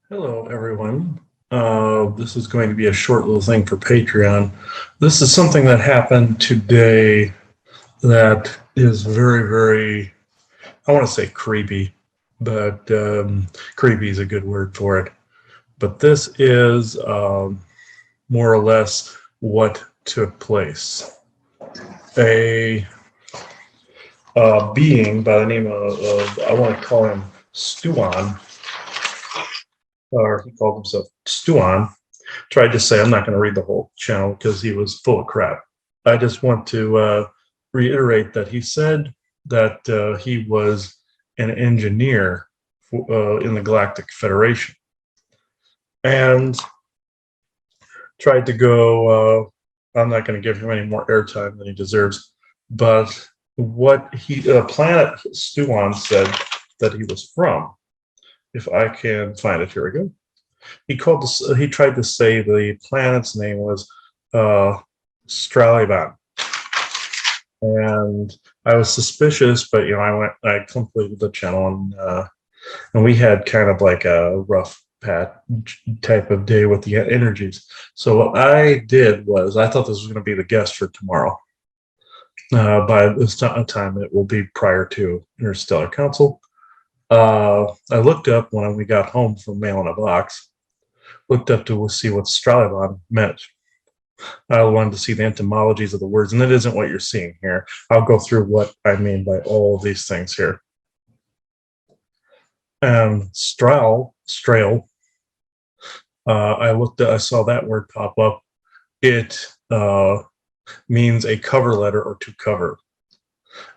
Hello, everyone. This is going to be a short little thing for Patreon. This is something that happened today that is very, very, I want to say creepy, but creepy is a good word for it. But this is more or less what took place. A being by the name of I want to call him Stuan, or he called himself Stuan, tried to say, I'm not going to read the whole channel because he was full of crap. I just want to reiterate that he said that he was an engineer in the Galactic Federation and tried to go. I'm not going to give him any more airtime than he deserves, but what planet Stuan said that he was from, if I can find it, here we go. He tried to say the planet's name was uh, Straliban, and I was suspicious, but I completed the channel, and we had kind of like a rough pat type of day with the energies. So what I did was I thought this was going to be the guest for tomorrow. By this time, it will be prior to Interstellar Council. I looked up when we got home from mail in a box. Looked up to see what Straliban meant. I wanted to see the etymologies of the words, and that isn't what you're seeing here. I'll go through what I mean by all of these things here. Strail. I saw that word pop up. It means a cover letter or to cover.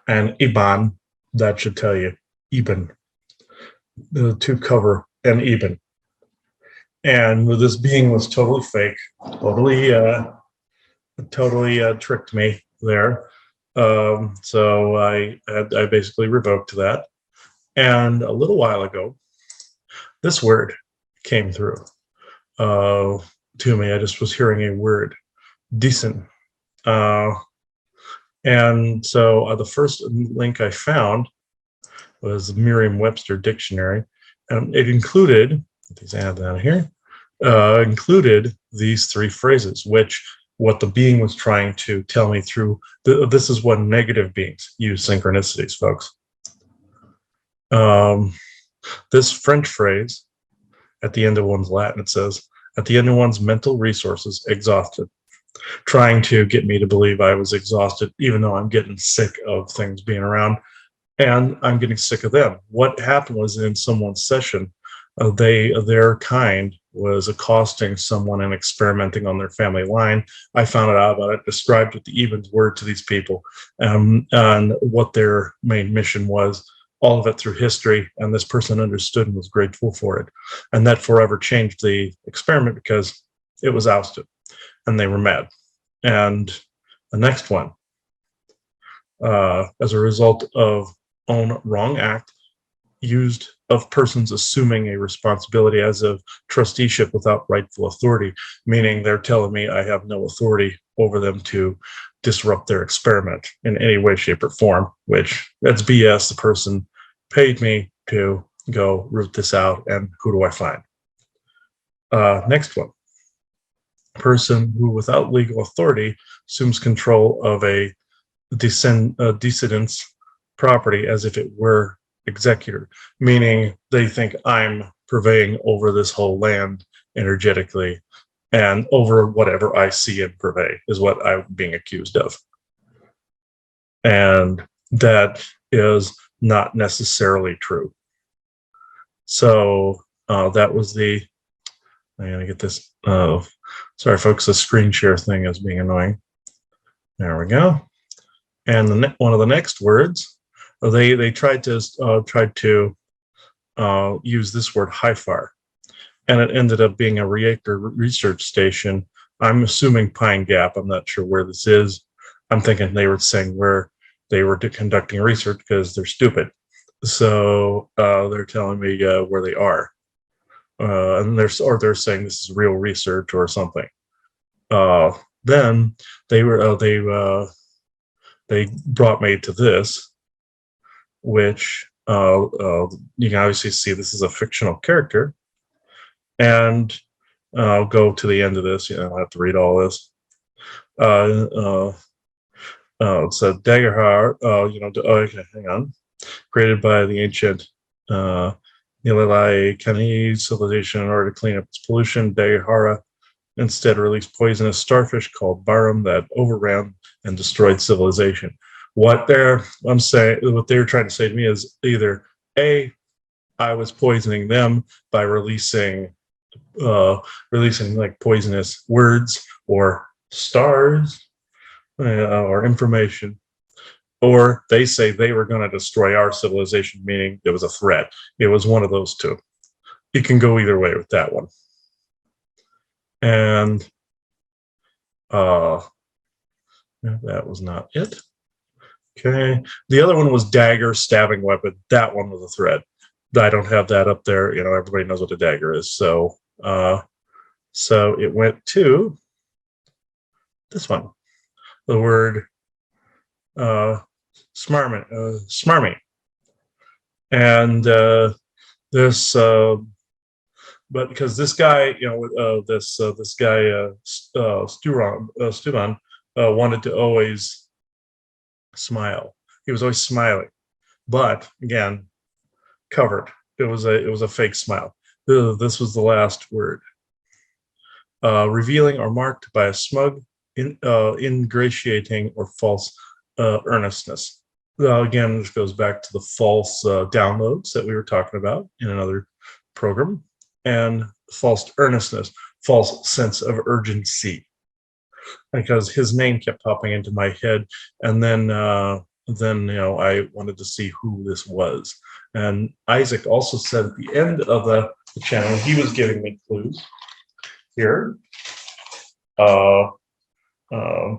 And Iban, that should tell you, Iban, to cover, and Iban. And this being was totally fake, totally tricked me there. So I basically revoked that. And a little while ago, this word came through to me. I just was hearing a word, decent. And so the first link I found was Merriam-Webster dictionary, and it included, let's add that here, included these three phrases, which what the being was trying to tell me through. This is what negative beings use synchronicities, folks. This French phrase at the end of one's Latin, it says, at the end of one's mental resources, exhausted, trying to get me to believe I was exhausted, even though I'm getting sick of things being around, and I'm getting sick of them. What happened was in someone's session, their kind was accosting someone and experimenting on their family line. I found out about it, described what the Evans were to these people, and what their main mission was, all of it through history, and this person understood and was grateful for it. And that forever changed the experiment because it was ousted, and they were mad. And the next one, as a result of own wrong act, used of persons assuming a responsibility as of trusteeship without rightful authority, meaning they're telling me I have no authority over them to disrupt their experiment in any way, shape, or form, which that's BS. The person paid me to go root this out, and who do I find? Next one. Person who, without legal authority, assumes control of a dissident's property as if it were executor, meaning they think I'm purveying over this whole land energetically and over whatever I see and purvey is what I'm being accused of. And that is not necessarily true. So that was I'm going to get this. Sorry, folks, the screen share thing is being annoying. There we go. And one of the next words, they tried to use this word HIFAR, and it ended up being a reactor research station. I'm assuming Pine Gap. I'm not sure where this is. I'm thinking they were saying where they were conducting research because they're stupid. So they're telling me where they are, and they're saying this is real research or something. Then they brought me to this, which you can obviously see this is a fictional character, And I'll go to the end of this. I'll have to read all this. It's a Daggerhar, okay, hang on. Created by the ancient Nilai Kani civilization in order to clean up its pollution. Daggerhara instead released poisonous starfish called Barum that overran and destroyed civilization. What they're trying to say to me is either A, I was poisoning them by releasing like poisonous words or stars or information, or they say they were going to destroy our civilization, meaning it was a threat. It was one of those two. You can go either way with that one. And that was not it. Okay. The other one was dagger, stabbing weapon. That one was a threat. I don't have that up there. Everybody knows what a dagger is. So it went to this one. The word smarmy. And this, but because this guy, this guy, Stuvan, wanted to always smile. He was always smiling, but again, covered. It was a fake smile. This was the last word. Revealing or marked by a smug, ingratiating, or false earnestness. Again, this goes back to the false downloads that we were talking about in another program, and false earnestness, false sense of urgency, because his name kept popping into my head, and then I wanted to see who this was. And Isaac also said at the end of the channel, he was giving me clues here.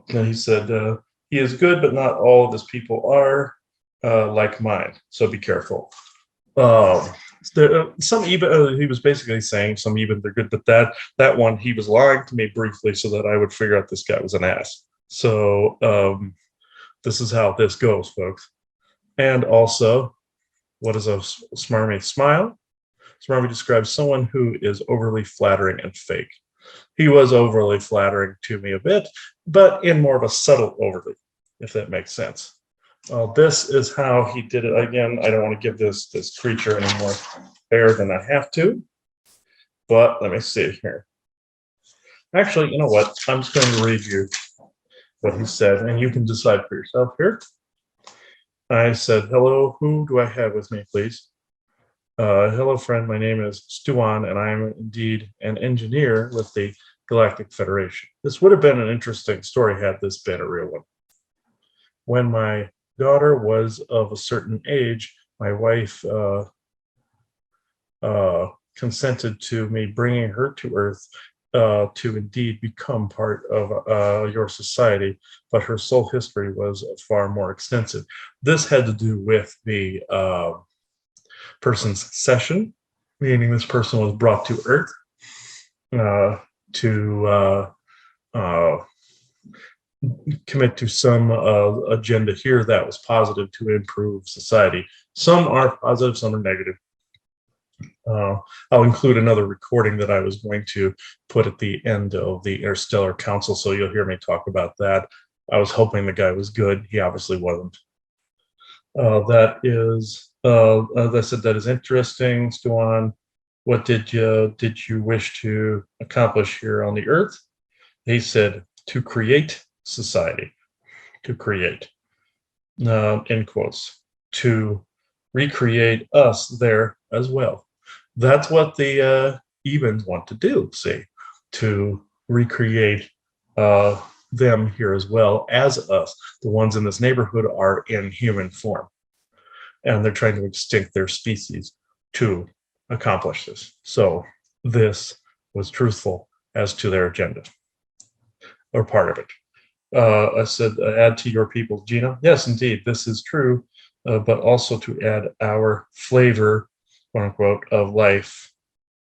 He said, he is good, but not all of his people are like mine, so be careful. Some even he was basically saying some even they're good, but that one he was lying to me briefly so that I would figure out this guy was an ass. So this is how this goes, folks. And also, what is a smarmy smile? Smarmy describes someone who is overly flattering and fake. He was overly flattering to me a bit, but in more of a subtle overly, if that makes sense. This is how he did it. Again, I don't want to give this creature any more air than I have to, but let me see here. Actually, you know what? I'm just going to read you what he said, and you can decide for yourself here. I said, hello, who do I have with me, please? Hello, friend. My name is Stuan, and I am indeed an engineer with the Galactic Federation. This would have been an interesting story had this been a real one. When my daughter was of a certain age, my wife consented to me bringing her to Earth to indeed become part of your society, but her soul history was far more extensive. This had to do with the person's session, meaning this person was brought to Earth to commit to some agenda here that was positive to improve society. Some are positive, some are negative. I'll include another recording that I was going to put at the end of the Interstellar Council, so you'll hear me talk about that. I was hoping the guy was good. He obviously wasn't. That is, as I said, that is interesting. Stuan, what did you wish to accomplish here on the Earth? He said, to create society, to create, in quotes, to recreate us there as well. That's what the Ebens want to do, see, to recreate them here as well as us. The ones in this neighborhood are in human form, and they're trying to extinct their species to accomplish this. So this was truthful as to their agenda, or part of it. I said, add to your people's genome. Yes, indeed, this is true, but also to add our flavor, quote unquote, of life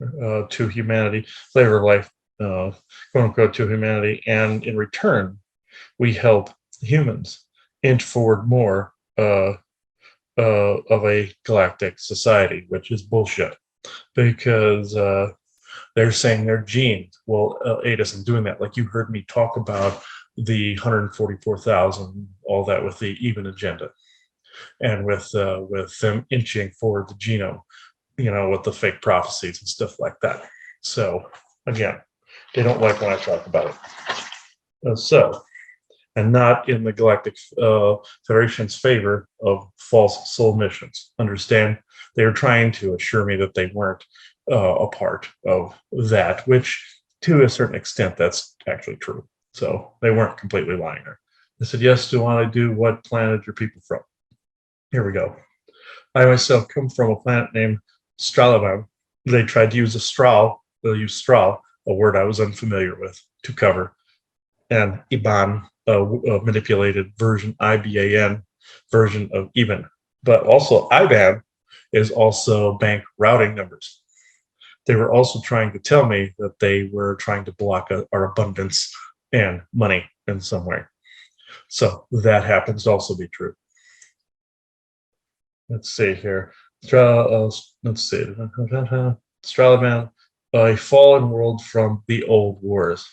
to humanity, flavor of life, quote unquote, to humanity. And in return, we help humans inch forward more of a galactic society, which is bullshit. Because They're saying they're genes. Well, aid us in doing that. Like you heard me talk about the 144,000, all that with the even agenda, and with them inching forward the genome, with the fake prophecies and stuff like that. So again, they don't like when I talk about it. And not in the Galactic Federation's favor of false soul missions. Understand? They were trying to assure me that they weren't a part of that, which to a certain extent, that's actually true. So they weren't completely lying there. They said, yes, do I do? What planet are people from? Here we go. I myself come from a planet named Stralavan. They tried to use they'll use straw, a word I was unfamiliar with, to cover, and Iban, a manipulated version, IBAN version of even. But also IBAN is also bank routing numbers. They were also trying to tell me that they were trying to block our abundance and money in some way. So that happens to also be true. Let's see here. Let's see. Stralavan, a fallen world from the old wars.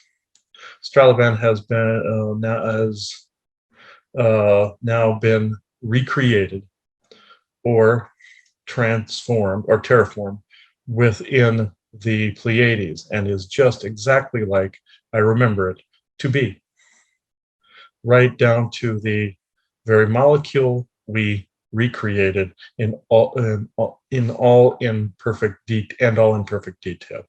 Stralavan has been now been recreated or transformed or terraformed within the Pleiades and is just exactly like I remember it to be, right down to the very molecule we recreated in imperfect detail.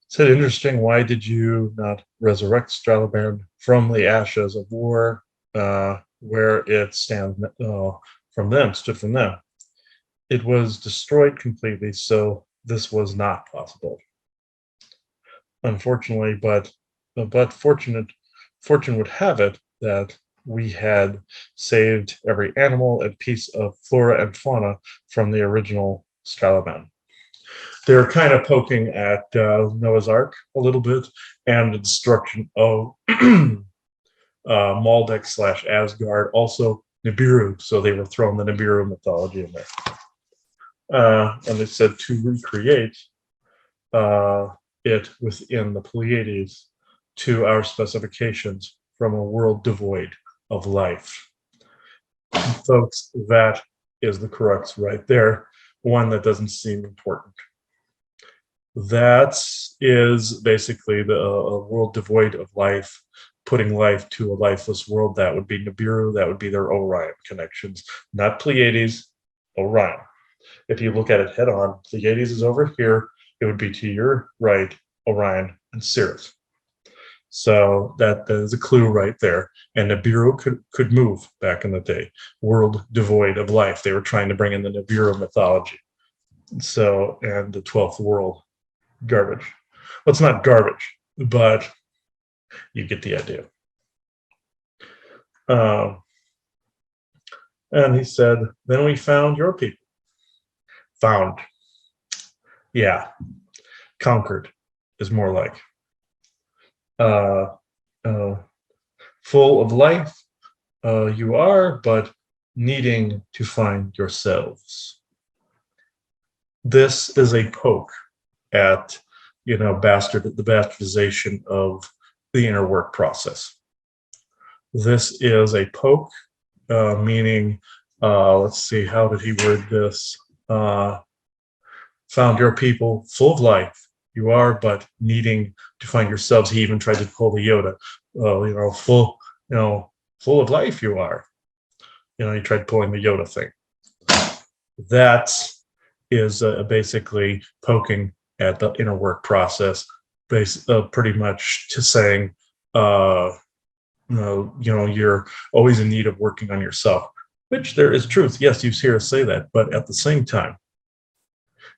Said, interesting. Why did you not resurrect Stralaban from the ashes of war, where it stood from them? It was destroyed completely, so this was not possible. Unfortunately, but fortune would have it that we had saved every animal and piece of flora and fauna from the original Stralaban. They're kind of poking at Noah's Ark a little bit and the destruction of Maldek / Asgard, also Nibiru. So they were throwing the Nibiru mythology in there. And they said to recreate it within the Pleiades to our specifications from a world devoid of life. Folks, that is the crux right there. One that doesn't seem important. That is basically the world devoid of life, putting life to a lifeless world. That would be Nibiru. That would be their Orion connections, not Pleiades, Orion. If you look at it head on, Pleiades is over here. It would be to your right, Orion and Sirius. So that is a clue right there. And Nibiru could move back in the day. World devoid of life. They were trying to bring in the Nibiru mythology. So, and the 12th world. Garbage. Well, it's not garbage, but you get the idea. And he said, then we found your people. Found. Yeah. Conquered is more like. Full of life you are, but needing to find yourselves. This is a poke at the bastardization of the inner work process. This is a poke, meaning, let's see, how did he word this? Found your people full of life. You are, but needing to find yourselves. He even tried to pull the Yoda, full of life you are. He tried pulling the Yoda thing. That is basically poking at the inner work process, pretty much to saying, you're always in need of working on yourself, which there is truth. Yes, you hear us say that, but at the same time,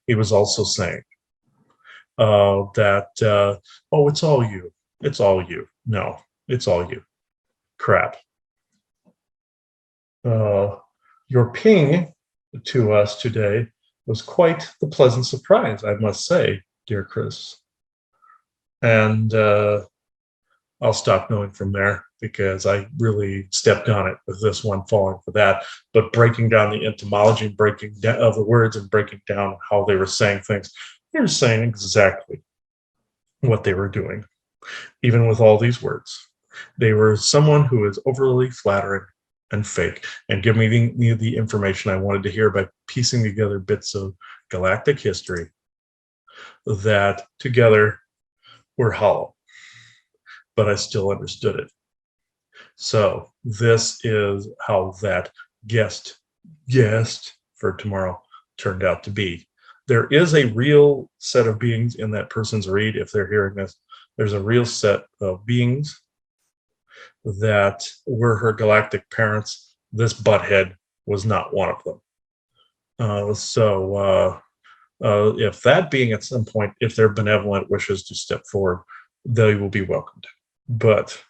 he was also saying that, it's all you. It's all you. No, it's all you. Crap. Your ping to us today was quite the pleasant surprise, I must say, dear Chris. And I'll stop going from there because I really stepped on it with this one, falling for that. But breaking down the etymology, breaking down of the words and breaking down how they were saying things, they were saying exactly what they were doing, even with all these words. They were someone who is overly flattering and fake and give me the information I wanted to hear by piecing together bits of galactic history that together were hollow, but I still understood it. So this is how that guest guest for tomorrow turned out to be. There is a real set of beings in that person's read. If they're hearing this, there's a real set of beings that were her galactic parents. This butthead was not one of them. If that being at some point, if their benevolent wishes to step forward, they will be welcomed. But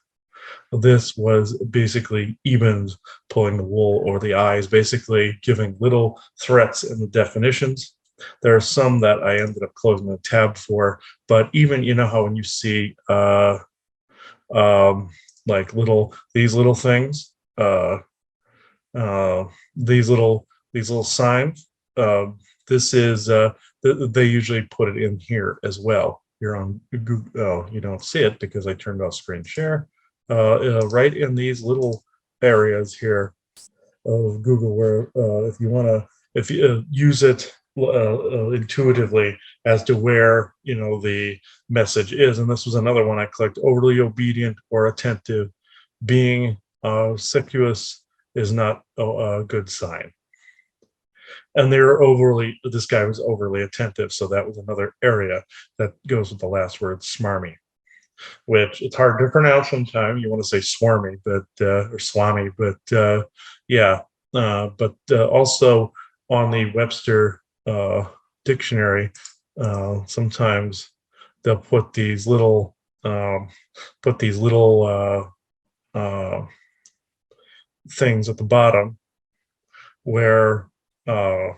this was basically Ebens pulling the wool over the eyes, basically giving little threats in the definitions. There are some that I ended up closing the tab for, but even you know how when you see um, like these little things, uh, these little signs. Uh, this is they usually put it in here as well. You're on Google. Oh, you don't see it because I turned off screen share. Right in these little areas here of Google, where if you want to, if you use it intuitively as to where the message is, and this was another one I clicked: overly obedient or attentive, being sequous is not a good sign. And this guy was overly attentive, so that was another area that goes with the last word, smarmy, which it's hard to pronounce sometimes. You want to say swarmy, but or swami, but yeah. But also on the Webster dictionary, sometimes they'll um, put these little things at the bottom where uh,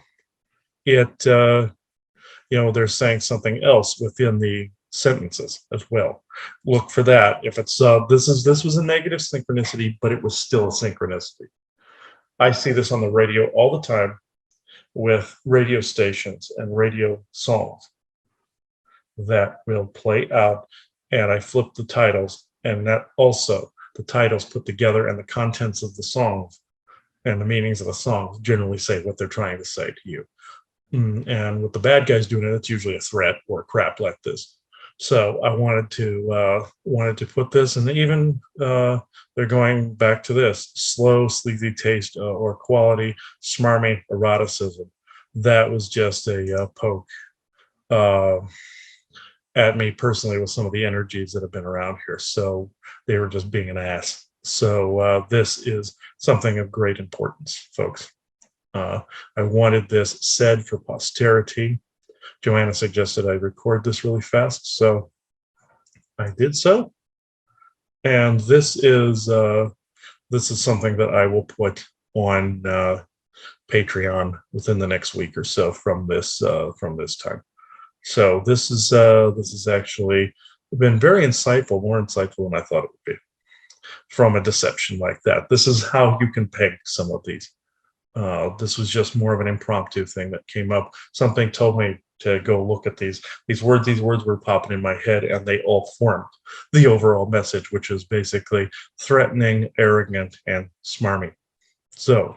it they're saying something else within the sentences as well. Look for that. If it's this was a negative synchronicity, but it was still a synchronicity. I see this on the radio all the time with radio stations and radio songs that will play out, and I flip the titles, and that also the titles put together and the contents of the songs and the meanings of the songs generally say what they're trying to say to you. And with the bad guys doing it, it's usually a threat or crap like this. So I wanted to put this, and even they're going back to this slow, sleazy taste or quality, smarmy eroticism. That was just a poke uh, at me personally with some of the energies that have been around here. So they were just being an ass. So this is something of great importance, folks. Uh, I wanted this said for posterity. Joanna suggested I record this really fast, so I did so. And this is something that I will put on Patreon within the next week or so from this time. So this is actually been very insightful, more insightful than I thought it would be from a deception like that. This is how you can peg some of these. This was just more of an impromptu thing that came up. Something told me to go look at these words. These words were popping in my head, and they all formed the overall message, which is basically threatening, arrogant, and smarmy. So,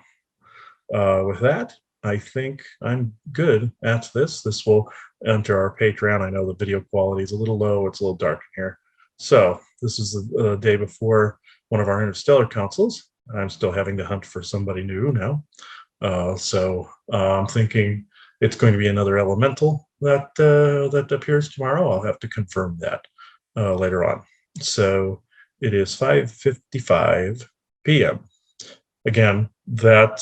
with that, I think I'm good at this. This will enter our Patreon. I know the video quality is a little low. It's a little dark in here. So, this is the day before one of our interstellar councils. I'm still having to hunt for somebody new now. I'm thinking it's going to be another elemental that appears tomorrow. I'll have to confirm that later on. So it is 5:55 p.m. Again, that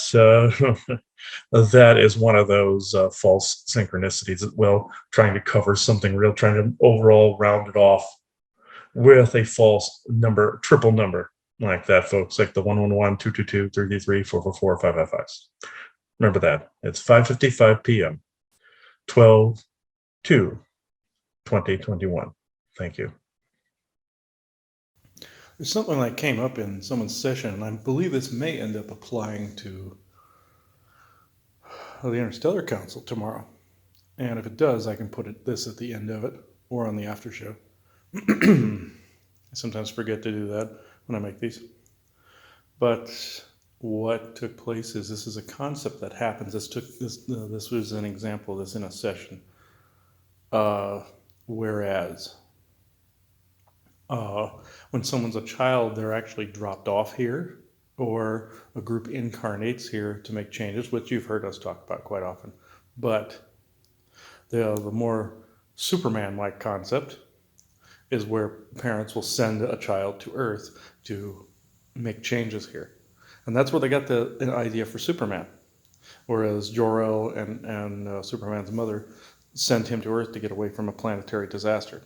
that is one of those false synchronicities as well, trying to cover something real, trying to overall round it off with a false number, triple number like that, folks, like the 111, 222, 333, 444, 555. Remember that. It's 5:55 p.m., 12/2/2021. Thank you. There's something that came up in someone's session, and I believe this may end up applying to the Interstellar Council tomorrow. And if it does, I can put this at the end of it or on the after show. I sometimes forget to do that when I make these. But what took place is this is a concept that happens. This was an example of this in a session. Whereas uh, when someone's a child, they're actually dropped off here, or a group incarnates here to make changes, which you've heard us talk about quite often. But the more Superman-like concept is where parents will send a child to Earth to make changes here. And that's where they got the idea for Superman. Whereas Jor-El and Superman's mother sent him to Earth to get away from a planetary disaster.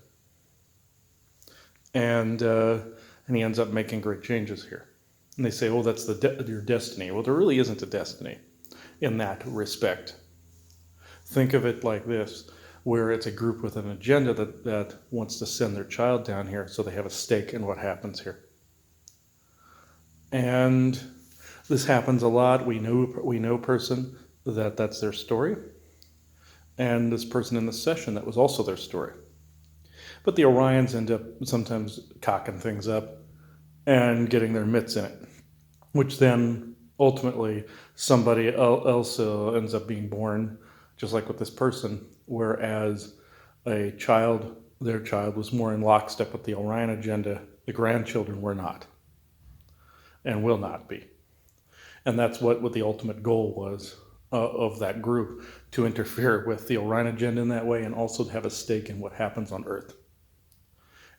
And he ends up making great changes here. And they say, oh, that's your destiny. Well, there really isn't a destiny in that respect. Think of it like this, where it's a group with an agenda that wants to send their child down here so they have a stake in what happens here. And this happens a lot. We know a person that's their story, and this person in the session that was also their story. But the Orions end up sometimes cocking things up and getting their mitts in it, which then ultimately somebody else ends up being born, just like with this person, whereas their child was more in lockstep with the Orion agenda. The grandchildren were not and will not be. And that's what the ultimate goal was of that group, to interfere with the Orion agenda in that way and also to have a stake in what happens on Earth.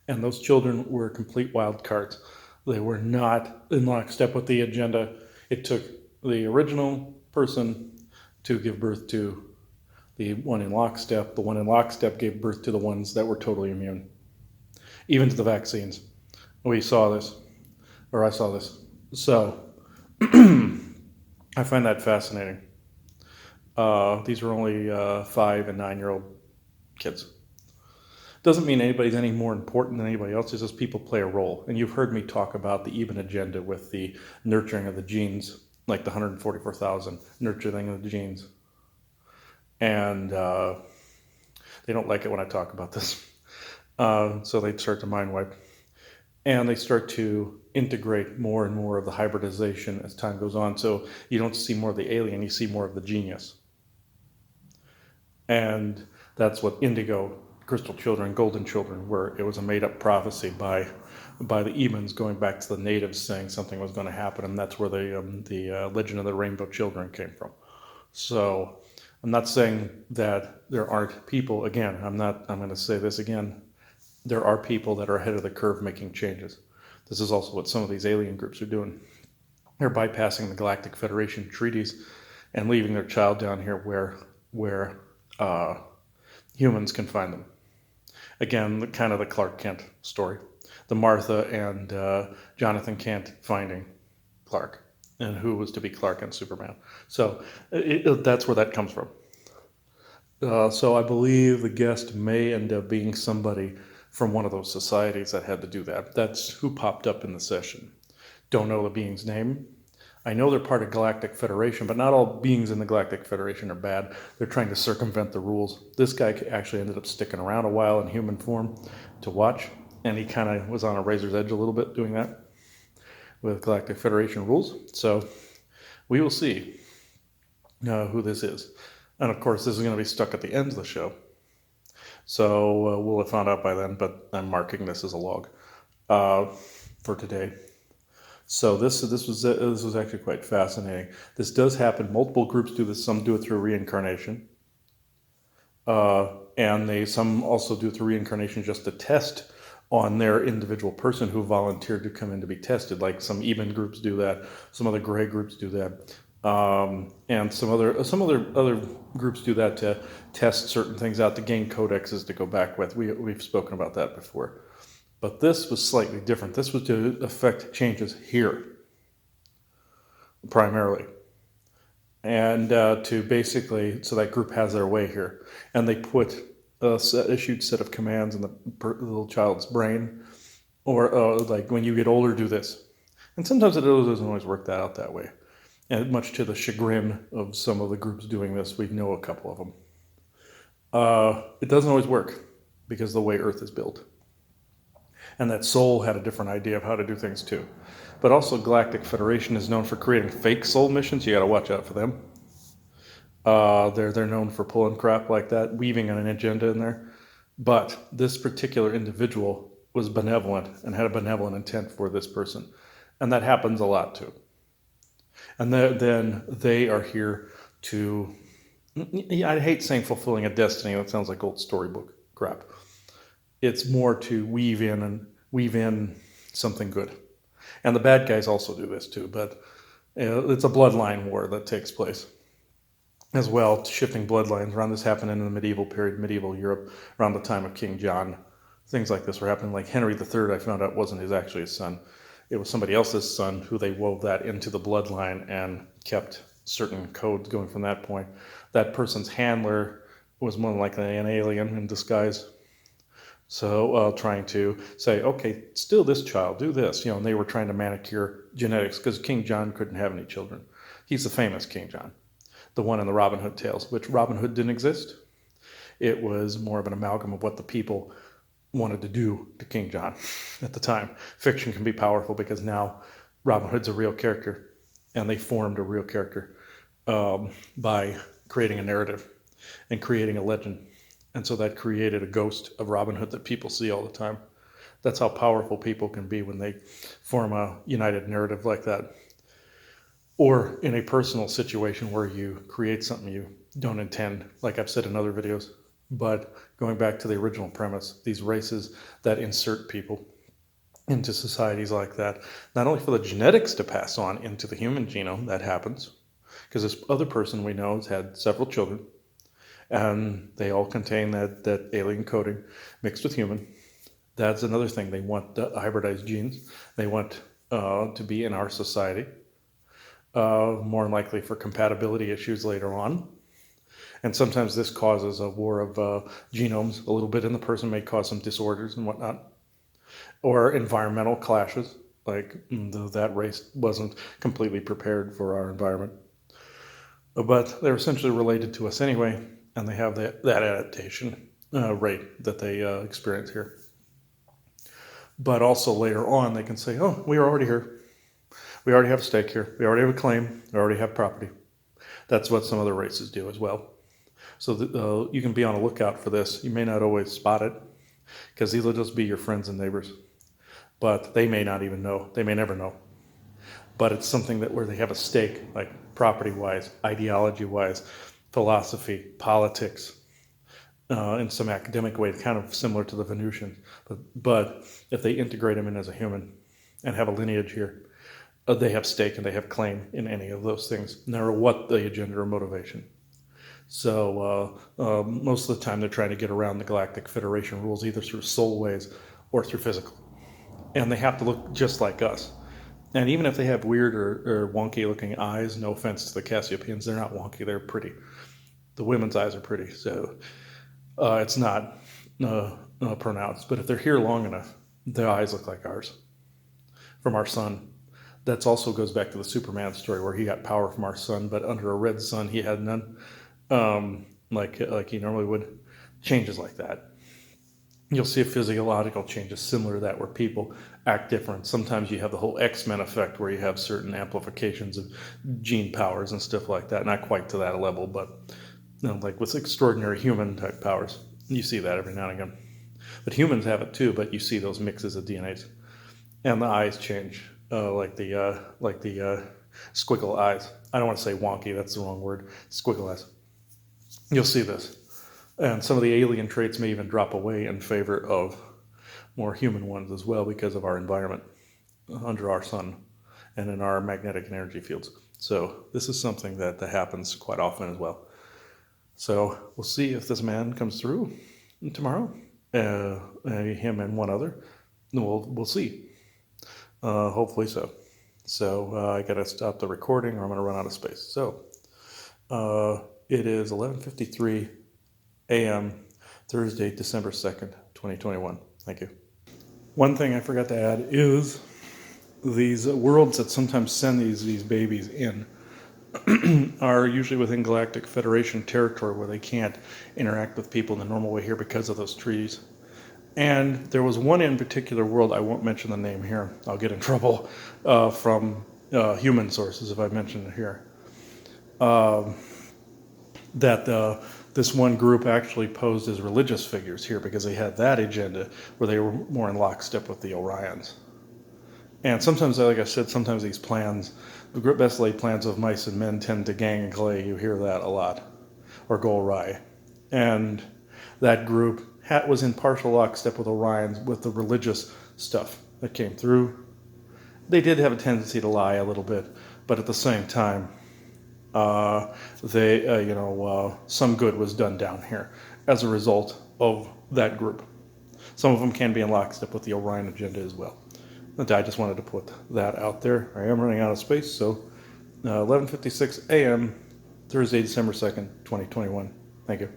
And those children were complete wild cards. They were not in lockstep with the agenda. It took the original person to give birth to the one in lockstep. The one in lockstep gave birth to the ones that were totally immune, even to the vaccines. We saw this, or I saw this. So I find that fascinating. These are only 5 and 9-year-old kids. Doesn't mean anybody's any more important than anybody else. It's just people play a role. And you've heard me talk about the even agenda with the nurturing of the genes, like the 144,000 nurturing of the genes. And they don't like it when I talk about this. So they start to mind wipe. And they start to integrate more and more of the hybridization as time goes on. So you don't see more of the alien, you see more of the genius. And that's what indigo, crystal children, golden children were. It was a made-up prophecy by the Ebens, going back to the natives saying something was going to happen, and that's where the legend of the rainbow children came from. So I'm not saying that there aren't people. Again, I'm going to say this again. There are people that are ahead of the curve making changes. This is also what some of these alien groups are doing. They're bypassing the Galactic Federation treaties and leaving their child down here where humans can find them. Again, kind of the Clark Kent story. The Martha and Jonathan Kent finding Clark, and who was to be Clark and Superman. So that's where that comes from. So I believe the guest may end up being somebody from one of those societies that had to do that. That's who popped up in the session. Don't know the being's name. I know they're part of Galactic Federation, but not all beings in the Galactic Federation are bad. They're trying to circumvent the rules. This guy actually ended up sticking around a while in human form to watch, and he kind of was on a razor's edge a little bit doing that with Galactic Federation rules. So we will see who this is. And of course, this is going to be stuck at the end of the show. So we'll have found out by then, but I'm marking this as a log for today. So this was actually quite fascinating. This does happen. Multiple groups do this. Some do it through reincarnation, and some also do it through reincarnation just to test on their individual person who volunteered to come in to be tested. Like some Eben groups do that. Some other gray groups do that. And some other groups do that to test certain things out to gain codexes to go back with. We've spoken about that before. But this was slightly different. This was to affect changes here, primarily. And to basically, so that group has their way here. And they put a issued set of commands in the little child's brain. Or like, when you get older, do this. And sometimes it doesn't always work out that way. And much to the chagrin of some of the groups doing this, we know a couple of them. It doesn't always work because of the way Earth is built. And that Soul had a different idea of how to do things too. But also, Galactic Federation is known for creating fake Soul missions. You got to watch out for them. They're known for pulling crap like that, weaving an agenda in there. But this particular individual was benevolent and had a benevolent intent for this person. And that happens a lot too. And then they are here to, I hate saying fulfilling a destiny. That sounds like old storybook crap. It's more to weave in something good. And the bad guys also do this too, but it's a bloodline war that takes place as well, shifting bloodlines around. This happened in the medieval period, medieval Europe, around the time of King John. Things like this were happening. Like Henry III, I found out wasn't actually his son. It was somebody else's son who they wove that into the bloodline and kept certain codes going from that point. That person's handler was more likely an alien in disguise. So trying to say, okay, still this child, do this. And they were trying to manicure genetics because King John couldn't have any children. He's the famous King John, the one in the Robin Hood tales, which Robin Hood didn't exist. It was more of an amalgam of what the people wanted to do to King John at the time. Fiction can be powerful because now Robin Hood's a real character, and they formed a real character by creating a narrative and creating a legend. And so that created a ghost of Robin Hood that people see all the time. That's how powerful people can be when they form a united narrative like that. Or in a personal situation where you create something you don't intend, like I've said in other videos. But going back to the original premise, these races that insert people into societies like that, not only for the genetics to pass on into the human genome, that happens, because this other person we know has had several children, and they all contain that alien coding mixed with human. That's another thing. They want hybridized genes. They want to be in our society. More likely for compatibility issues later on. And sometimes this causes a war of genomes a little bit in the person, may cause some disorders and whatnot. Or environmental clashes, like that race wasn't completely prepared for our environment. But they're essentially related to us anyway, and they have that adaptation rate that they experience here. But also later on, they can say, oh, we are already here. We already have a stake here. We already have a claim. We already have property. That's what some other races do as well. So you can be on a lookout for this. You may not always spot it because these will just be your friends and neighbors. But they may not even know. They may never know. But it's something that where they have a stake, like property-wise, ideology-wise, philosophy, politics, in some academic way, kind of similar to the Venusians. But if they integrate them in as a human and have a lineage here, they have stake and they have claim in any of those things, no matter what the agenda or motivation. So most of the time they're trying to get around the Galactic Federation rules, either through soul ways or through physical. And they have to look just like us. And even if they have weird or wonky looking eyes, no offense to the Cassiopeians, they're not wonky, they're pretty. The women's eyes are pretty, so it's not pronounced. But if they're here long enough, their eyes look like ours, from our sun. That also goes back to the Superman story where he got power from our sun, but under a red sun he had none, like he normally would. Changes like that. You'll see a physiological changes similar to that where people act different. Sometimes you have the whole X-Men effect where you have certain amplifications of gene powers and stuff like that. Not quite to that level, but like with extraordinary human type powers. You see that every now and again. But humans have it too, but you see those mixes of DNAs. And the eyes change. Like the squiggle eyes. I don't want to say wonky, that's the wrong word. Squiggle eyes. You'll see this. And some of the alien traits may even drop away in favor of more human ones as well because of our environment under our sun and in our magnetic and energy fields. So this is something that happens quite often as well. So we'll see if this man comes through tomorrow. Him and one other. We'll see. Hopefully so. So I gotta stop the recording or I'm gonna run out of space. So it is 11:53 a.m. Thursday, December 2nd, 2021. Thank you. One thing I forgot to add is these worlds that sometimes send these babies in are usually within Galactic Federation territory where they can't interact with people in the normal way here because of those treaties. And there was one in particular world, I won't mention the name here, I'll get in trouble from human sources if I mention it here, that this one group actually posed as religious figures here because they had that agenda where they were more in lockstep with the Orions. And sometimes, like I said, sometimes these plans, the best laid plans of mice and men tend to gang and clay. You hear that a lot, or go awry. And that group was in partial lockstep with Orion with the religious stuff that came through. They did have a tendency to lie a little bit, but at the same time, some good was done down here as a result of that group. Some of them can be in lockstep with the Orion agenda as well. But I just wanted to put that out there. I am running out of space, so 11:56 a.m. Thursday, December 2nd, 2021. Thank you.